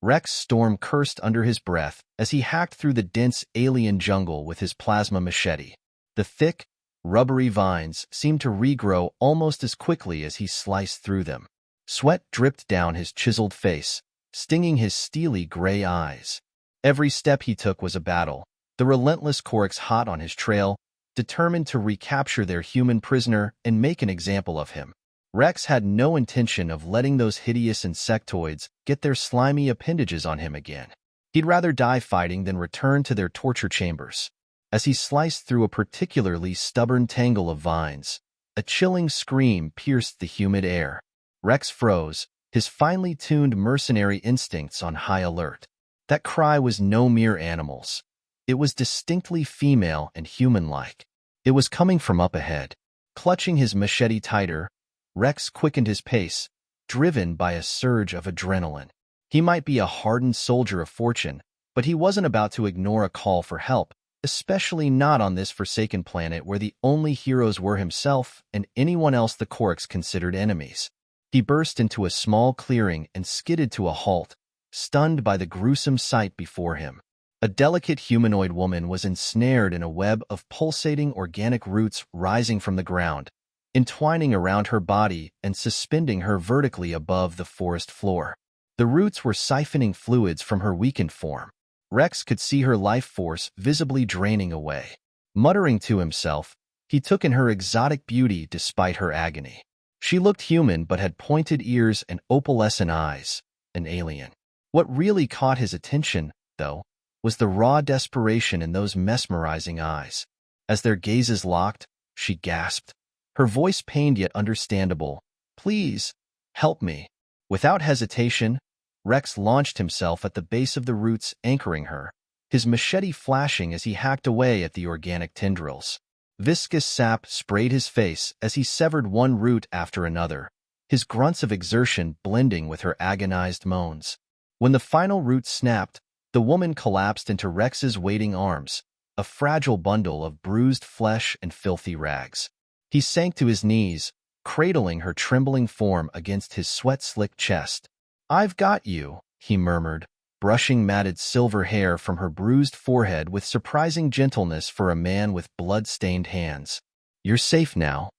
Rex Storm cursed under his breath as he hacked through the dense alien jungle with his plasma machete. The thick, rubbery vines seemed to regrow almost as quickly as he sliced through them. Sweat dripped down his chiseled face, stinging his steely gray eyes. Every step he took was a battle, the relentless Corax hot on his trail, determined to recapture their human prisoner and make an example of him. Rex had no intention of letting those hideous insectoids get their slimy appendages on him again. He'd rather die fighting than return to their torture chambers. As he sliced through a particularly stubborn tangle of vines, a chilling scream pierced the humid air. Rex froze, his finely tuned mercenary instincts on high alert. That cry was no mere animal's. It was distinctly female and human-like. It was coming from up ahead. Clutching his machete tighter, Rex quickened his pace, driven by a surge of adrenaline. He might be a hardened soldier of fortune, but he wasn't about to ignore a call for help, especially not on this forsaken planet where the only heroes were himself and anyone else the Corax considered enemies. He burst into a small clearing and skidded to a halt, stunned by the gruesome sight before him. A delicate humanoid woman was ensnared in a web of pulsating organic roots rising from the ground, entwining around her body and suspending her vertically above the forest floor. The roots were siphoning fluids from her weakened form. Rex could see her life force visibly draining away. Muttering to himself, he took in her exotic beauty despite her agony. She looked human but had pointed ears and opalescent eyes, an alien. What really caught his attention, though, was the raw desperation in those mesmerizing eyes. As their gazes locked, she gasped, her voice pained yet understandable. "Please, help me." Without hesitation, Rex launched himself at the base of the roots anchoring her, his machete flashing as he hacked away at the organic tendrils. Viscous sap sprayed his face as he severed one root after another, his grunts of exertion blending with her agonized moans. When the final root snapped, the woman collapsed into Rex's waiting arms, a fragile bundle of bruised flesh and filthy rags. He sank to his knees, cradling her trembling form against his sweat-slicked chest. "I've got you," he murmured, brushing matted silver hair from her bruised forehead with surprising gentleness for a man with blood-stained hands. "You're safe now."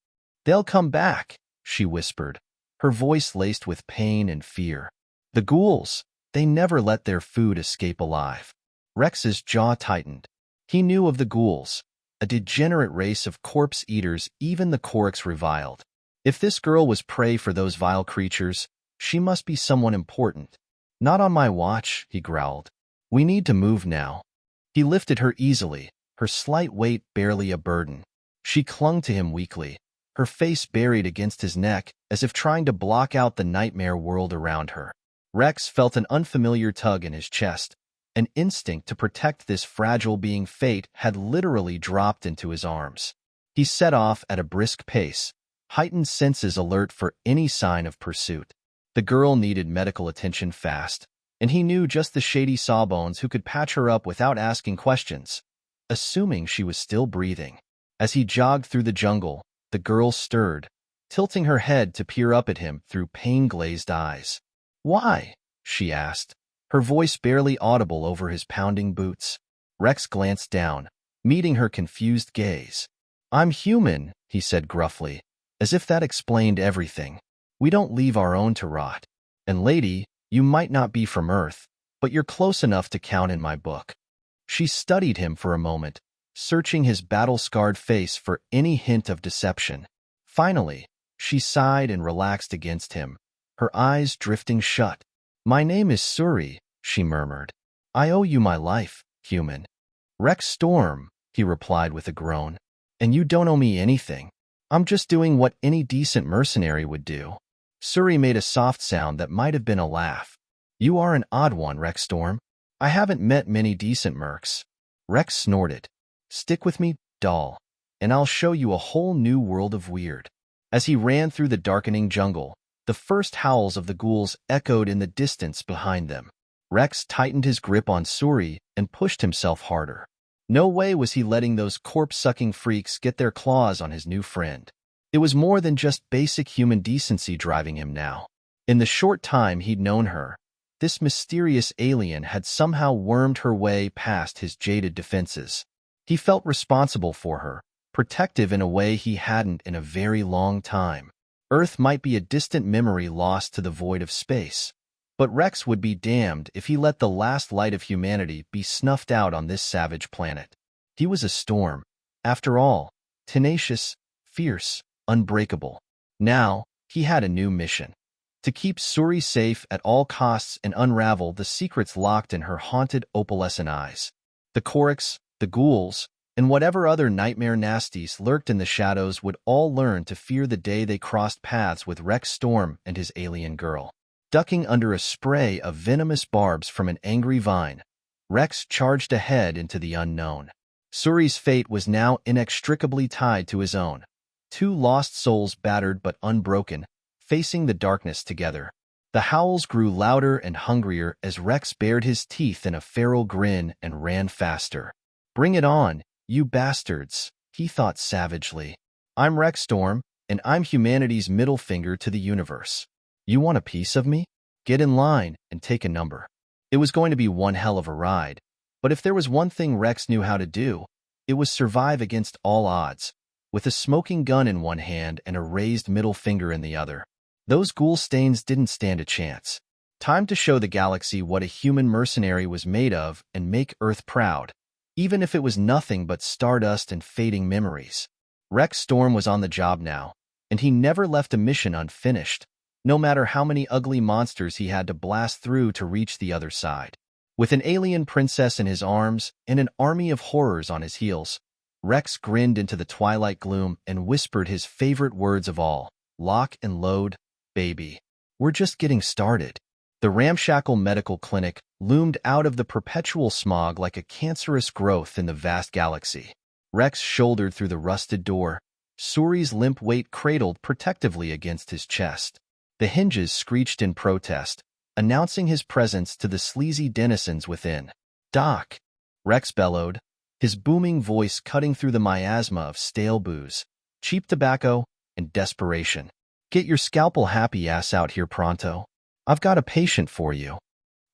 "They'll come back," she whispered, her voice laced with pain and fear. "The ghouls, they never let their food escape alive." Rex's jaw tightened. He knew of the ghouls, a degenerate race of corpse-eaters even the Corax reviled. If this girl was prey for those vile creatures, she must be someone important. "Not on my watch," he growled. "We need to move now." He lifted her easily, her slight weight barely a burden. She clung to him weakly, her face buried against his neck as if trying to block out the nightmare world around her. Rex felt an unfamiliar tug in his chest. An instinct to protect this fragile being fate had literally dropped into his arms. He set off at a brisk pace, heightened senses alert for any sign of pursuit. The girl needed medical attention fast, and he knew just the shady sawbones who could patch her up without asking questions, assuming she was still breathing. As he jogged through the jungle, the girl stirred, tilting her head to peer up at him through pain-glazed eyes. "Why?" she asked, her voice barely audible over his pounding boots. Rex glanced down, meeting her confused gaze. "I'm human," he said gruffly, as if that explained everything. "We don't leave our own to rot. And lady, you might not be from Earth, but you're close enough to count in my book." She studied him for a moment, searching his battle-scarred face for any hint of deception. Finally, she sighed and relaxed against him, her eyes drifting shut. "My name is Suri," she murmured. "I owe you my life, human." "Rex Storm," he replied with a groan. "And you don't owe me anything. I'm just doing what any decent mercenary would do." Suri made a soft sound that might have been a laugh. "You are an odd one, Rex Storm. I haven't met many decent mercs." Rex snorted. "Stick with me, doll, and I'll show you a whole new world of weird." As he ran through the darkening jungle, the first howls of the ghouls echoed in the distance behind them. Rex tightened his grip on Suri and pushed himself harder. No way was he letting those corpse-sucking freaks get their claws on his new friend. It was more than just basic human decency driving him now. In the short time he'd known her, This mysterious alien had somehow wormed her way past his jaded defenses. He felt responsible for her, protective in a way he hadn't in a very long time. Earth might be a distant memory lost to the void of space, but Rex would be damned if he let the last light of humanity be snuffed out on this savage planet. He was a storm, after all, tenacious, fierce, unbreakable. Now, he had a new mission: to keep Suri safe at all costs and unravel the secrets locked in her haunted opalescent eyes. The Corax, the ghouls, and whatever other nightmare nasties lurked in the shadows would all learn to fear the day they crossed paths with Rex Storm and his alien girl. Ducking under a spray of venomous barbs from an angry vine, Rex charged ahead into the unknown. Suri's fate was now inextricably tied to his own. Two lost souls, battered but unbroken, facing the darkness together. The howls grew louder and hungrier as Rex bared his teeth in a feral grin and ran faster. "Bring it on, you bastards," he thought savagely. "I'm Rex Storm, and I'm humanity's middle finger to the universe. You want a piece of me? Get in line and take a number." It was going to be one hell of a ride, but if there was one thing Rex knew how to do, it was survive against all odds, with a smoking gun in one hand and a raised middle finger in the other. Those ghoul stains didn't stand a chance. Time to show the galaxy what a human mercenary was made of and make Earth proud, even if it was nothing but stardust and fading memories. Rex Storm was on the job now, and he never left a mission unfinished, no matter how many ugly monsters he had to blast through to reach the other side. With an alien princess in his arms and an army of horrors on his heels, Rex grinned into the twilight gloom and whispered his favorite words of all: "Lock and load, baby. We're just getting started." The ramshackle medical clinic loomed out of the perpetual smog like a cancerous growth in the vast galaxy. Rex shouldered through the rusted door, Suri's limp weight cradled protectively against his chest. The hinges screeched in protest, announcing his presence to the sleazy denizens within. "Doc," Rex bellowed, his booming voice cutting through the miasma of stale booze, cheap tobacco, and desperation. "Get your scalpel happy ass out here pronto. I've got a patient for you."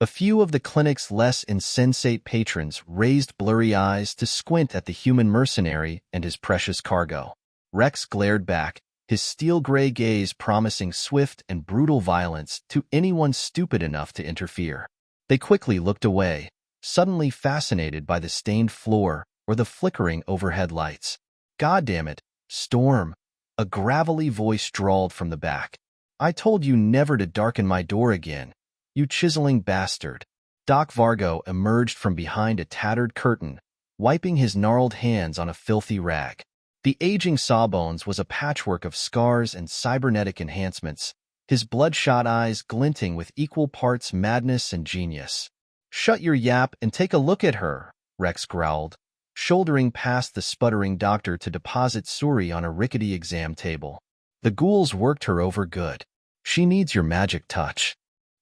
A few of the clinic's less insensate patrons raised blurry eyes to squint at the human mercenary and his precious cargo. Rex glared back, his steel-gray gaze promising swift and brutal violence to anyone stupid enough to interfere. They quickly looked away, suddenly fascinated by the stained floor or the flickering overhead lights. "Goddamn it, Storm," a gravelly voice drawled from the back. "I told you never to darken my door again, you chiseling bastard." Doc Vargo emerged from behind a tattered curtain, wiping his gnarled hands on a filthy rag. The aging Sawbones was a patchwork of scars and cybernetic enhancements, his bloodshot eyes glinting with equal parts madness and genius. "Shut your yap and take a look at her," Rex growled, shouldering past the sputtering doctor to deposit Suri on a rickety exam table. "The ghouls worked her over good. She needs your magic touch."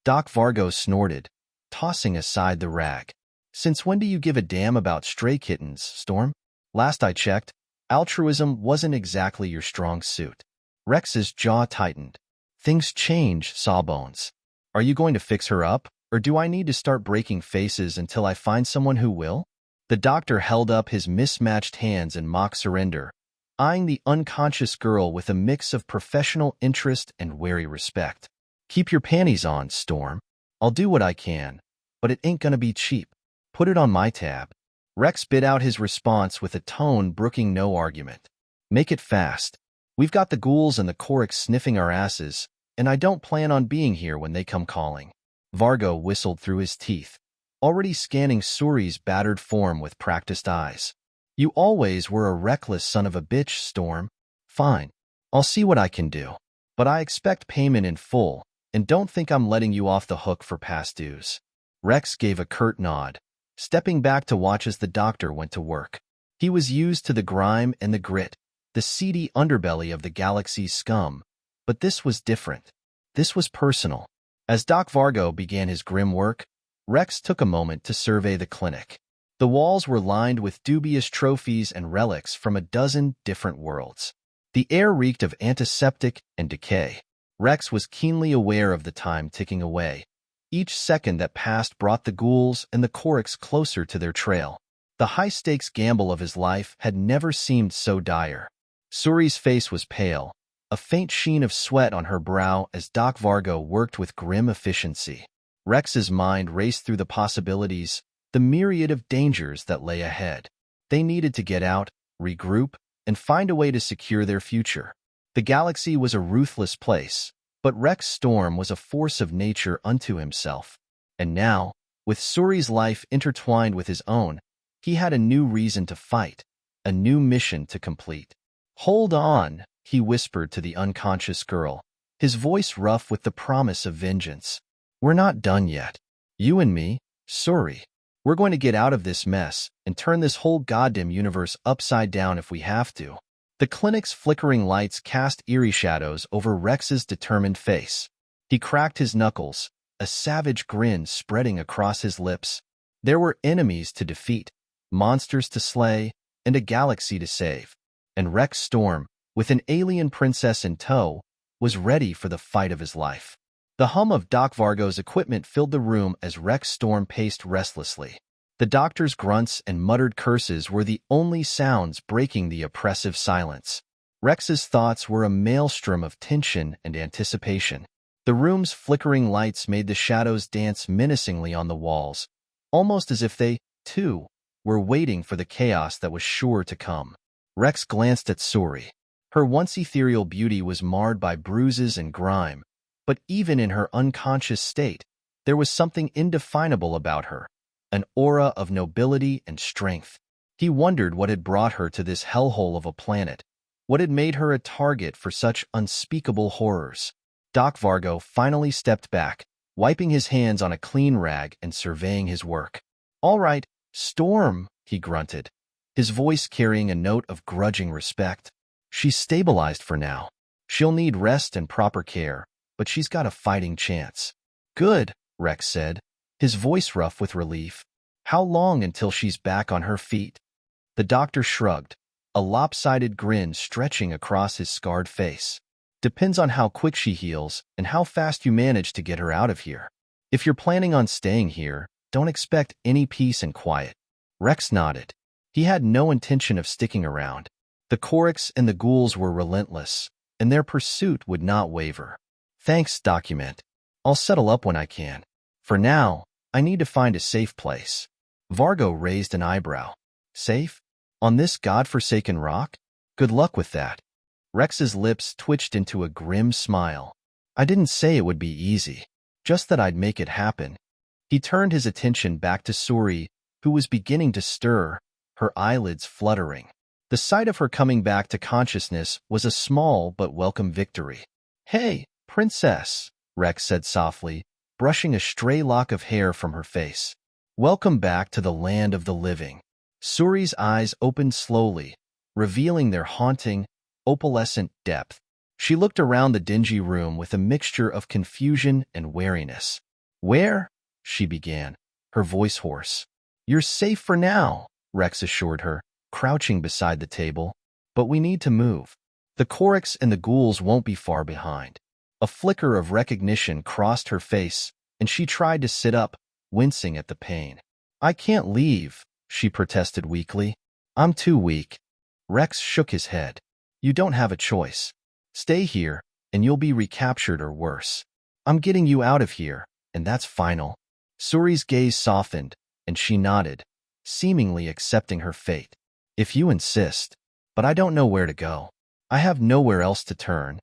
Doc Vargo snorted, tossing aside the rag. "Since when do you give a damn about stray kittens, Storm? Last I checked, altruism wasn't exactly your strong suit." Rex's jaw tightened. "Things change, Sawbones. Are you going to fix her up, or do I need to start breaking faces until I find someone who will?" The doctor held up his mismatched hands in mock surrender, eyeing the unconscious girl with a mix of professional interest and wary respect. "Keep your panties on, Storm. I'll do what I can, but it ain't gonna be cheap. Put it on my tab." Rex bit out his response with a tone brooking no argument. "Make it fast. We've got the ghouls and the Corax sniffing our asses, and I don't plan on being here when they come calling." Vargo whistled through his teeth, already scanning Suri's battered form with practiced eyes. "You always were a reckless son of a bitch, Storm. Fine. I'll see what I can do. But I expect payment in full, and don't think I'm letting you off the hook for past dues." Rex gave a curt nod, stepping back to watch as the doctor went to work. He was used to the grime and the grit, the seedy underbelly of the galaxy's scum, but this was different. This was personal. As Doc Vargo began his grim work, Rex took a moment to survey the clinic. The walls were lined with dubious trophies and relics from a dozen different worlds. The air reeked of antiseptic and decay. Rex was keenly aware of the time ticking away, Each second that passed brought the ghouls and the Corax closer to their trail. The high-stakes gamble of his life had never seemed so dire. Suri's face was pale, a faint sheen of sweat on her brow as Doc Vargo worked with grim efficiency. Rex's mind raced through the possibilities, the myriad of dangers that lay ahead. They needed to get out, regroup, and find a way to secure their future. The galaxy was a ruthless place, but Rex Storm was a force of nature unto himself. And now, with Suri's life intertwined with his own, he had a new reason to fight, a new mission to complete. "Hold on," he whispered to the unconscious girl, his voice rough with the promise of vengeance. "We're not done yet. You and me, Suri. We're going to get out of this mess and turn this whole goddamn universe upside down if we have to." The clinic's flickering lights cast eerie shadows over Rex's determined face. He cracked his knuckles, a savage grin spreading across his lips. There were enemies to defeat, monsters to slay, and a galaxy to save. And Rex Storm, with an alien princess in tow, was ready for the fight of his life. The hum of Doc Vargo's equipment filled the room as Rex Storm paced restlessly. The doctor's grunts and muttered curses were the only sounds breaking the oppressive silence. Rex's thoughts were a maelstrom of tension and anticipation. The room's flickering lights made the shadows dance menacingly on the walls, almost as if they, too, were waiting for the chaos that was sure to come. Rex glanced at Suri. Her once ethereal beauty was marred by bruises and grime, but even in her unconscious state, there was something indefinable about her, an aura of nobility and strength. He wondered what had brought her to this hellhole of a planet, what had made her a target for such unspeakable horrors. Doc Vargo finally stepped back, wiping his hands on a clean rag and surveying his work. "All right, Storm," he grunted, his voice carrying a note of grudging respect. "She's stabilized for now. She'll need rest and proper care, but she's got a fighting chance." "Good," Rex said, his voice rough with relief. "How long until she's back on her feet?" The doctor shrugged, a lopsided grin stretching across his scarred face. "Depends on how quick she heals and how fast you manage to get her out of here. If you're planning on staying here, don't expect any peace and quiet." Rex nodded. He had no intention of sticking around. The Corax and the ghouls were relentless, and their pursuit would not waver. "Thanks, document. I'll settle up when I can. For now, I need to find a safe place." Vargo raised an eyebrow. "Safe? On this godforsaken rock? Good luck with that." Rex's lips twitched into a grim smile. "I didn't say it would be easy, just that I'd make it happen." He turned his attention back to Suri, who was beginning to stir, her eyelids fluttering. The sight of her coming back to consciousness was a small but welcome victory. "Hey, princess," Rex said softly, brushing a stray lock of hair from her face. "Welcome back to the land of the living." Suri's eyes opened slowly, revealing their haunting, opalescent depth. She looked around the dingy room with a mixture of confusion and wariness. "Where?" she began, her voice hoarse. "You're safe for now," Rex assured her, crouching beside the table. "But we need to move. The Corax and the ghouls won't be far behind." A flicker of recognition crossed her face, and she tried to sit up, wincing at the pain. "I can't leave," she protested weakly. "I'm too weak." Rex shook his head. "You don't have a choice. Stay here, and you'll be recaptured or worse. I'm getting you out of here, and that's final." Suri's gaze softened, and she nodded, seemingly accepting her fate. "If you insist. But I don't know where to go. I have nowhere else to turn."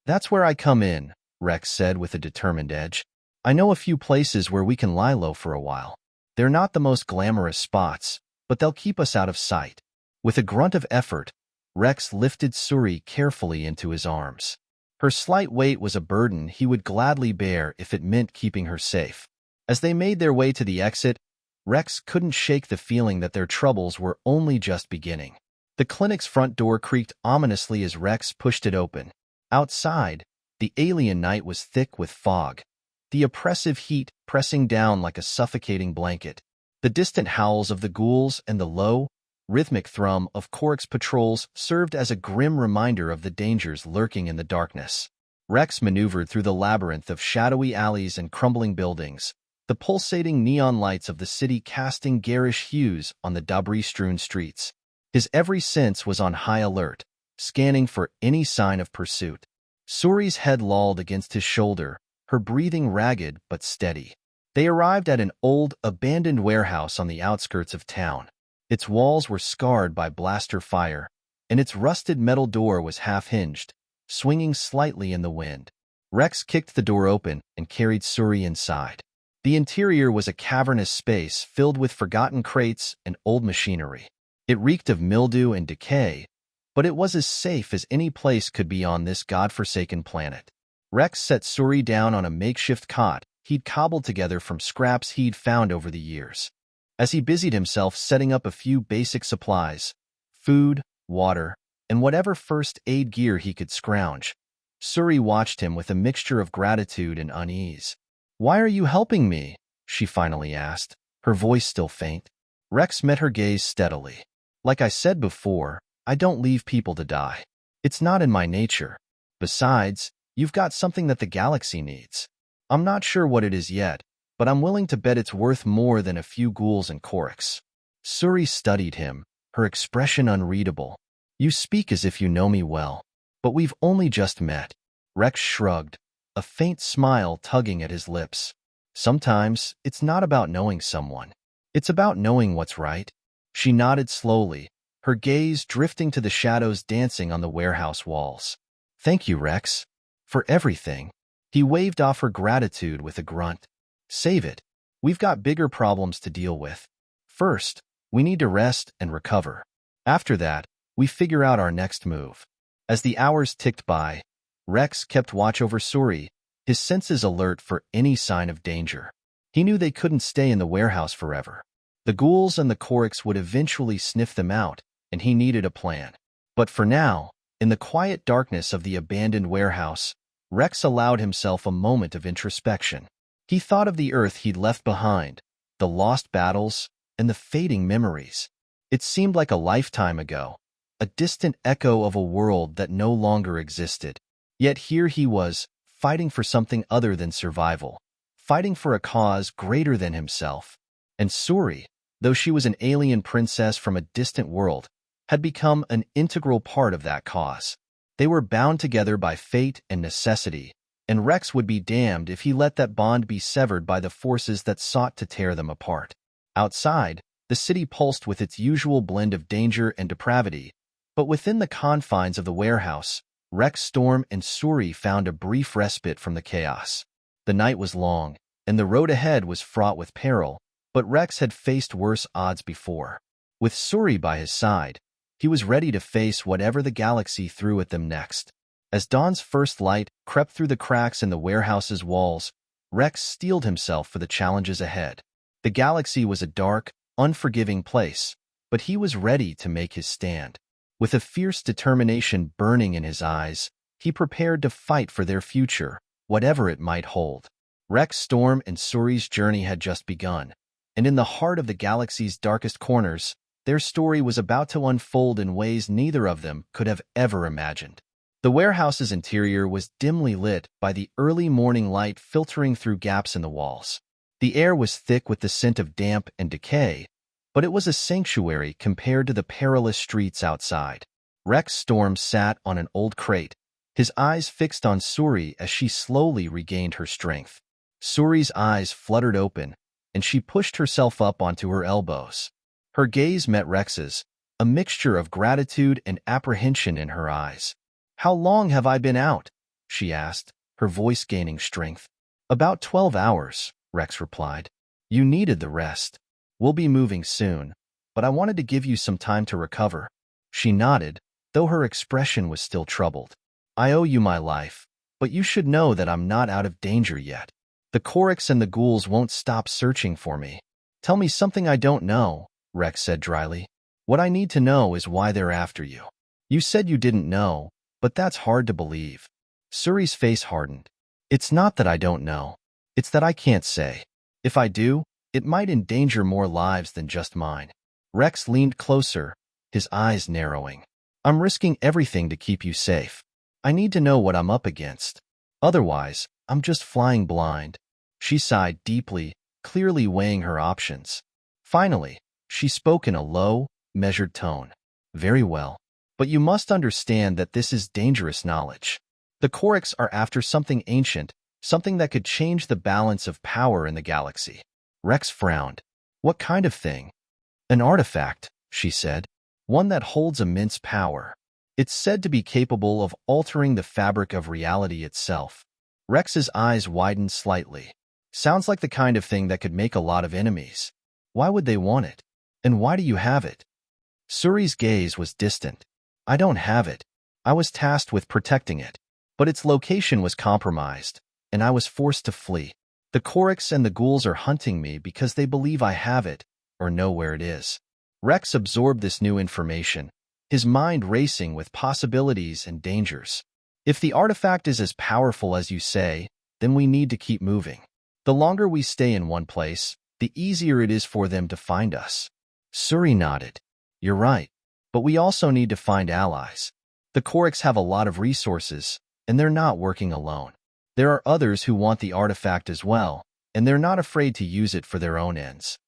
"That's where I come in," Rex said with a determined edge. "I know a few places where we can lie low for a while. They're not the most glamorous spots, but they'll keep us out of sight." With a grunt of effort, Rex lifted Suri carefully into his arms. Her slight weight was a burden he would gladly bear if it meant keeping her safe. As they made their way to the exit, Rex couldn't shake the feeling that their troubles were only just beginning. The clinic's front door creaked ominously as Rex pushed it open. Outside, the alien night was thick with fog, the oppressive heat pressing down like a suffocating blanket. The distant howls of the ghouls and the low, rhythmic thrum of Corax patrols served as a grim reminder of the dangers lurking in the darkness. Rex maneuvered through the labyrinth of shadowy alleys and crumbling buildings, the pulsating neon lights of the city casting garish hues on the debris-strewn streets. His every sense was on high alert, scanning for any sign of pursuit. Suri's head lolled against his shoulder, her breathing ragged but steady. They arrived at an old, abandoned warehouse on the outskirts of town. Its walls were scarred by blaster fire, and its rusted metal door was half-hinged, swinging slightly in the wind. Rex kicked the door open and carried Suri inside. The interior was a cavernous space filled with forgotten crates and old machinery. It reeked of mildew and decay, but it was as safe as any place could be on this godforsaken planet. Rex set Suri down on a makeshift cot he'd cobbled together from scraps he'd found over the years. As he busied himself setting up a few basic supplies, food, water, and whatever first aid gear he could scrounge, Suri watched him with a mixture of gratitude and unease. "Why are you helping me?" she finally asked, her voice still faint. Rex met her gaze steadily. "Like I said before, I don't leave people to die. It's not in my nature. Besides, you've got something that the galaxy needs. I'm not sure what it is yet, but I'm willing to bet it's worth more than a few ghouls and Corax." Suri studied him, her expression unreadable. "You speak as if you know me well, but we've only just met." Rex shrugged, a faint smile tugging at his lips. "Sometimes, it's not about knowing someone. It's about knowing what's right." She nodded slowly, her gaze drifting to the shadows dancing on the warehouse walls. "Thank you, Rex. For everything." He waved off her gratitude with a grunt. "Save it. We've got bigger problems to deal with. First, we need to rest and recover. After that, we figure out our next move." As the hours ticked by, Rex kept watch over Suri, his senses alert for any sign of danger. He knew they couldn't stay in the warehouse forever. The ghouls and the Corax would eventually sniff them out, and he needed a plan. But for now, in the quiet darkness of the abandoned warehouse, Rex allowed himself a moment of introspection. He thought of the Earth he'd left behind, the lost battles, and the fading memories. It seemed like a lifetime ago, a distant echo of a world that no longer existed. Yet here he was, fighting for something other than survival, fighting for a cause greater than himself. And Suri, though she was an alien princess from a distant world, had become an integral part of that cause. They were bound together by fate and necessity, and Rex would be damned if he let that bond be severed by the forces that sought to tear them apart. Outside, the city pulsed with its usual blend of danger and depravity, but within the confines of the warehouse, Rex, Storm, and Suri found a brief respite from the chaos. The night was long, and the road ahead was fraught with peril, but Rex had faced worse odds before. With Suri by his side, he was ready to face whatever the galaxy threw at them next. As dawn's first light crept through the cracks in the warehouse's walls, Rex steeled himself for the challenges ahead. The galaxy was a dark, unforgiving place, but he was ready to make his stand. With a fierce determination burning in his eyes, he prepared to fight for their future, whatever it might hold. Rex, Storm, and Suri's journey had just begun, and in the heart of the galaxy's darkest corners, their story was about to unfold in ways neither of them could have ever imagined. The warehouse's interior was dimly lit by the early morning light filtering through gaps in the walls. The air was thick with the scent of damp and decay, but it was a sanctuary compared to the perilous streets outside. Rex Storm sat on an old crate, his eyes fixed on Suri as she slowly regained her strength. Suri's eyes fluttered open, and she pushed herself up onto her elbows. Her gaze met Rex's, a mixture of gratitude and apprehension in her eyes. "How long have I been out?" she asked, her voice gaining strength. "About 12 hours, Rex replied. "You needed the rest. We'll be moving soon, but I wanted to give you some time to recover." She nodded, though her expression was still troubled. "I owe you my life, but you should know that I'm not out of danger yet. The Corax and the ghouls won't stop searching for me." "Tell me something I don't know," Rex said dryly. "What I need to know is why they're after you. You said you didn't know, but that's hard to believe." Suri's face hardened. "It's not that I don't know. It's that I can't say. If I do, it might endanger more lives than just mine." Rex leaned closer, his eyes narrowing. "I'm risking everything to keep you safe. I need to know what I'm up against." Otherwise, I'm just flying blind. She sighed deeply, clearly weighing her options. Finally, she spoke in a low, measured tone. Very well. But you must understand that this is dangerous knowledge. The Corax are after something ancient, something that could change the balance of power in the galaxy. Rex frowned. What kind of thing? An artifact, she said. One that holds immense power. It's said to be capable of altering the fabric of reality itself. Rex's eyes widened slightly. Sounds like the kind of thing that could make a lot of enemies. Why would they want it? And why do you have it? Suri's gaze was distant. I don't have it. I was tasked with protecting it. But its location was compromised, and I was forced to flee. The Corax and the ghouls are hunting me because they believe I have it, or know where it is. Rex absorbed this new information, his mind racing with possibilities and dangers. If the artifact is as powerful as you say, then we need to keep moving. The longer we stay in one place, the easier it is for them to find us. Suri nodded. You're right, but we also need to find allies. The Corax have a lot of resources, and they're not working alone. There are others who want the artifact as well, and they're not afraid to use it for their own ends.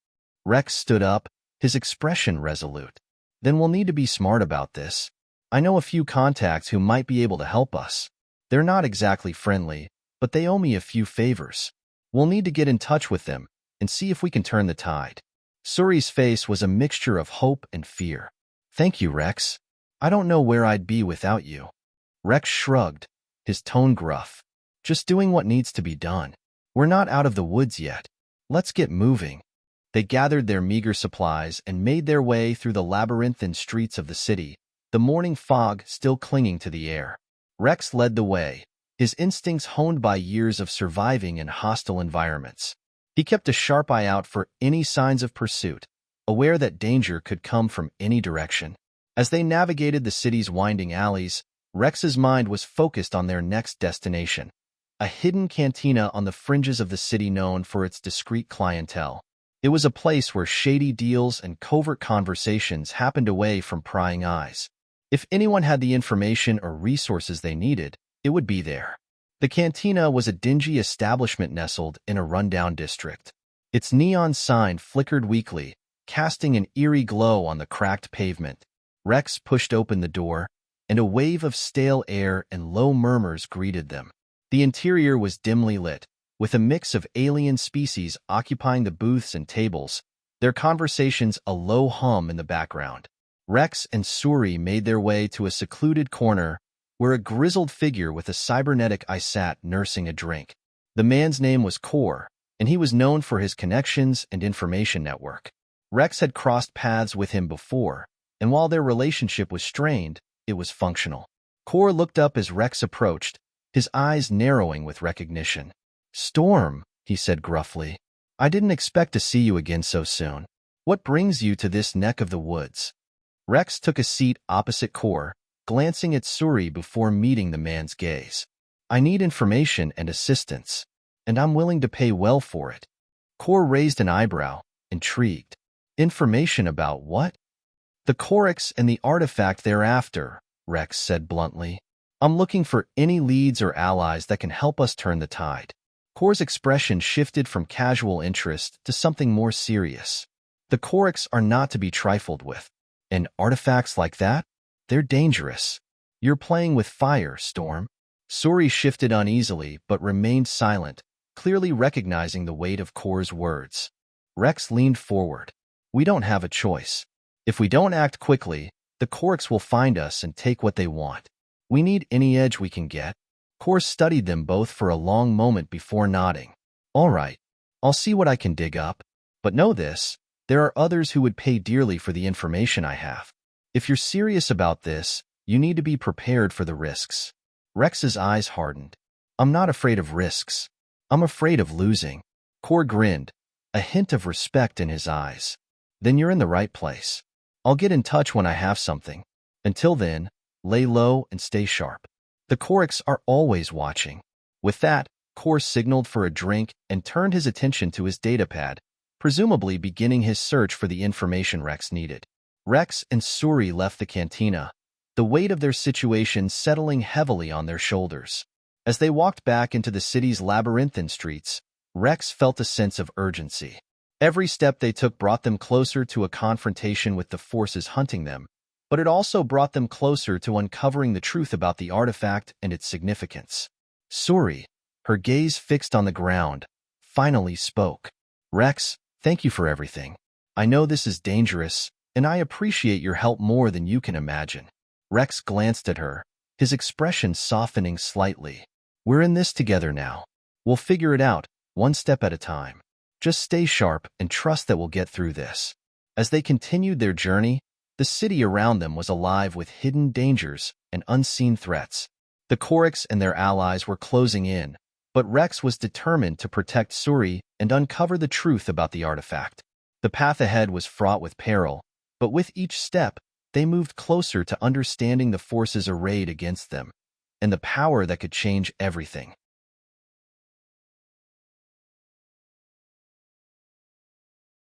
Rex stood up, his expression resolute. Then we'll need to be smart about this. I know a few contacts who might be able to help us. They're not exactly friendly, but they owe me a few favors. We'll need to get in touch with them and see if we can turn the tide. Suri's face was a mixture of hope and fear. Thank you, Rex. I don't know where I'd be without you. Rex shrugged, his tone gruff. Just doing what needs to be done. We're not out of the woods yet. Let's get moving. They gathered their meager supplies and made their way through the labyrinthine streets of the city, the morning fog still clinging to the air. Rex led the way, his instincts honed by years of surviving in hostile environments. He kept a sharp eye out for any signs of pursuit, aware that danger could come from any direction. As they navigated the city's winding alleys, Rex's mind was focused on their next destination, a hidden cantina on the fringes of the city known for its discreet clientele. It was a place where shady deals and covert conversations happened away from prying eyes. If anyone had the information or resources they needed, it would be there. The cantina was a dingy establishment nestled in a rundown district. Its neon sign flickered weakly, casting an eerie glow on the cracked pavement. Rex pushed open the door, and a wave of stale air and low murmurs greeted them. The interior was dimly lit, with a mix of alien species occupying the booths and tables, their conversations a low hum in the background. Rex and Suri made their way to a secluded corner where a grizzled figure with a cybernetic eye sat nursing a drink. The man's name was Cor, and he was known for his connections and information network. Rex had crossed paths with him before, and while their relationship was strained, it was functional. Cor looked up as Rex approached, his eyes narrowing with recognition. "Storm," he said gruffly. "I didn't expect to see you again so soon. What brings you to this neck of the woods?" Rex took a seat opposite Cor, glancing at Suri before meeting the man's gaze. "I need information and assistance, and I'm willing to pay well for it." Cor raised an eyebrow, intrigued. "Information about what?" "The Corax and the artifact thereafter," Rex said bluntly. "I'm looking for any leads or allies that can help us turn the tide." Cor's expression shifted from casual interest to something more serious. "The Corax are not to be trifled with. And artifacts like that? They're dangerous. You're playing with fire, Storm." Suri shifted uneasily but remained silent, clearly recognizing the weight of Cor's words. Rex leaned forward. "We don't have a choice. If we don't act quickly, the Corax will find us and take what they want. We need any edge we can get." Cor studied them both for a long moment before nodding. "All right, I'll see what I can dig up. But know this, there are others who would pay dearly for the information I have. If you're serious about this, you need to be prepared for the risks." Rex's eyes hardened. "I'm not afraid of risks. I'm afraid of losing." Cor grinned, a hint of respect in his eyes. "Then you're in the right place. I'll get in touch when I have something. Until then, lay low and stay sharp. The Corax are always watching." With that, Cor signaled for a drink and turned his attention to his datapad, presumably beginning his search for the information Rex needed. Rex and Suri left the cantina, the weight of their situation settling heavily on their shoulders. As they walked back into the city's labyrinthine streets, Rex felt a sense of urgency. Every step they took brought them closer to a confrontation with the forces hunting them, but it also brought them closer to uncovering the truth about the artifact and its significance. Suri, her gaze fixed on the ground, finally spoke. Rex, thank you for everything. I know this is dangerous, and I appreciate your help more than you can imagine. Rex glanced at her, his expression softening slightly. We're in this together now. We'll figure it out, one step at a time. Just stay sharp and trust that we'll get through this. As they continued their journey, the city around them was alive with hidden dangers and unseen threats. The Corax and their allies were closing in, but Rex was determined to protect Suri and uncover the truth about the artifact. The path ahead was fraught with peril, but with each step, they moved closer to understanding the forces arrayed against them and the power that could change everything.